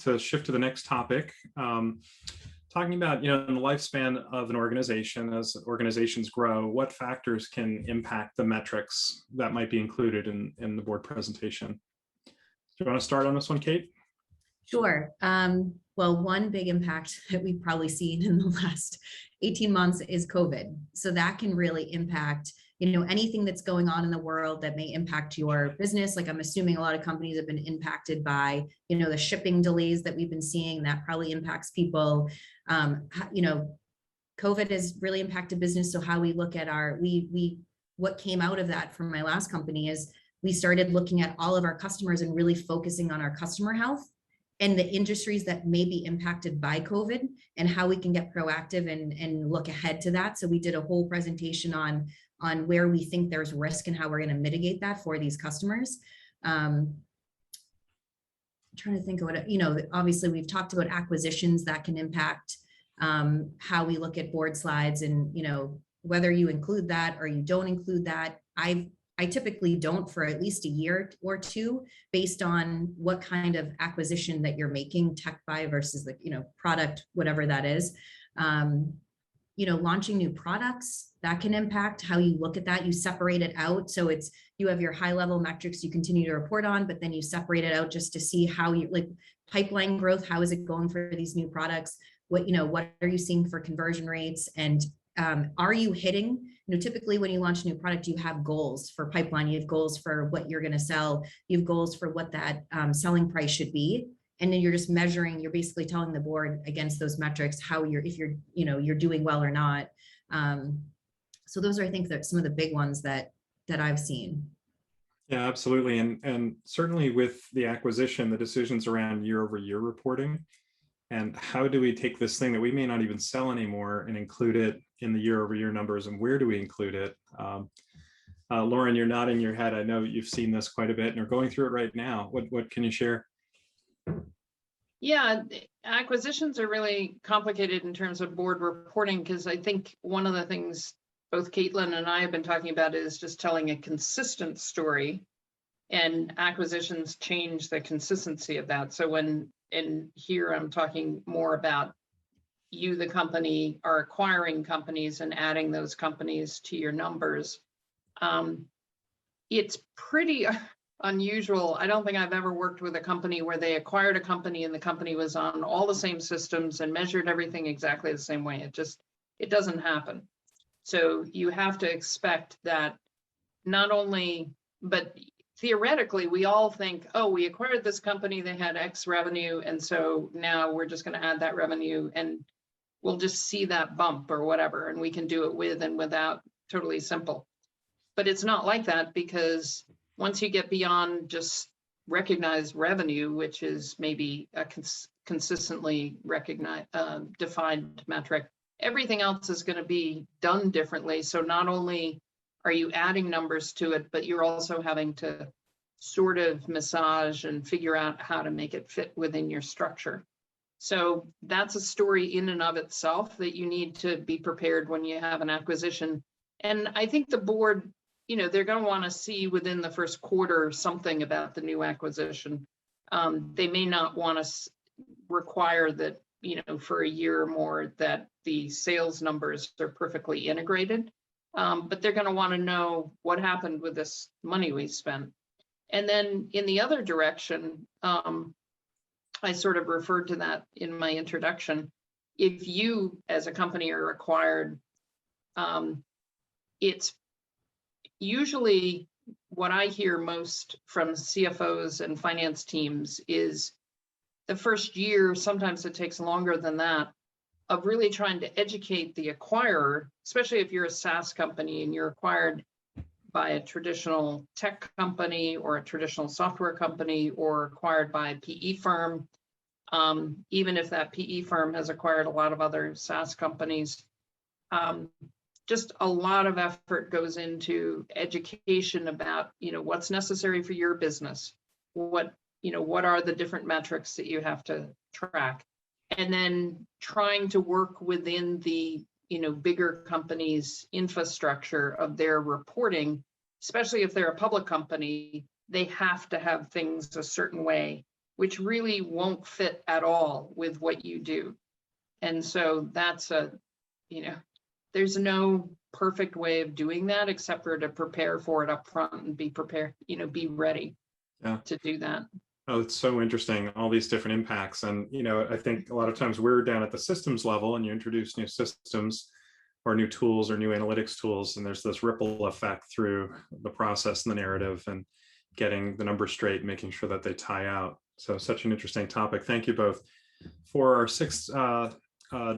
to shift to the next topic, talking about, in the lifespan of an organization, as organizations grow, what factors can impact the metrics that might be included in the board presentation? Do you want to start on this one, Kate? Sure. Well, one big impact that we've probably seen in the last 18 months is COVID. So that can really impact, anything that's going on in the world that may impact your business. Like, I'm assuming a lot of companies have been impacted by, the shipping delays that we've been seeing. That probably impacts people. COVID has really impacted business. So how we look at what came out of that from my last company is we started looking at all of our customers and really focusing on our customer health and the industries that may be impacted by COVID and how we can get proactive and look ahead to that. So we did a whole presentation on where we think there's risk and how we're going to mitigate that for these customers. I'm trying to think of what, obviously we've talked about acquisitions that can impact how we look at board slides, and, whether you include that or you don't include that. I typically don't for at least a year or two, based on what kind of acquisition that you're making, tech buy versus the, product, whatever that is. Launching new products, that can impact how you look at that. You separate it out. So you have your high level metrics you continue to report on, but then you separate it out just to see how you pipeline growth. How is it going for these new products? What are you seeing for conversion rates? And are you hitting, typically when you launch a new product, you have goals for pipeline, you have goals for what you're going to sell, you have goals for what that selling price should be. And then you're just measuring, you're basically telling the board against those metrics, if you're doing well or not. So those are, I think, that some of the big ones that I've seen. Yeah, absolutely. And certainly with the acquisition, the decisions around year-over-year reporting, and how do we take this thing that we may not even sell anymore and include it in the year-over-year numbers, and where do we include it? Lauren, you're nodding your head. I know you've seen this quite a bit and you're going through it right now. What can you share? Yeah, acquisitions are really complicated in terms of board reporting, because I think one of the things both Kaitlin and I have been talking about is just telling a consistent story, and acquisitions change the consistency of that. So here I'm talking more about you, the company, are acquiring companies and adding those companies to your numbers. It's pretty unusual. I don't think I've ever worked with a company where they acquired a company and the company was on all the same systems and measured everything exactly the same way. It doesn't happen. So you have to expect that not only, but theoretically, we all think, oh, we acquired this company, they had X revenue, and so now we're just going to add that revenue and we'll just see that bump or whatever, and we can do it with and without, totally simple. But it's not like that, because once you get beyond just recognized revenue, which is maybe a consistently defined metric, everything else is going to be done differently. So not only are you adding numbers to it, but you're also having to sort of massage and figure out how to make it fit within your structure. So that's a story in and of itself that you need to be prepared when you have an acquisition. And I think the board, they're going to want to see within the first quarter something about the new acquisition. They may not want to require that, for a year or more that the sales numbers are perfectly integrated. But they're going to want to know what happened with this money we spent. And then in the other direction, I sort of referred to that in my introduction. If you as a company are acquired, it's usually what I hear most from CFOs and finance teams is the first year, sometimes it takes longer than that, of really trying to educate the acquirer, especially if you're a SaaS company and you're acquired by a traditional tech company or a traditional software company, or acquired by a PE firm, even if that PE firm has acquired a lot of other SaaS companies. Just a lot of effort goes into education about, what's necessary for your business, what are the different metrics that you have to track, and then trying to work within the bigger companies' infrastructure of their reporting, especially if they're a public company. They have to have things a certain way. which really won't fit at all with what you do. And so that's there's no perfect way of doing that except for to prepare for it up front and be prepared, be ready to do that. Oh, it's so interesting, all these different impacts. And, I think a lot of times we're down at the systems level and you introduce new systems or new tools or new analytics tools, and there's this ripple effect through the process and the narrative and getting the numbers straight, making sure that they tie out. So such an interesting topic. Thank you both. For our sixth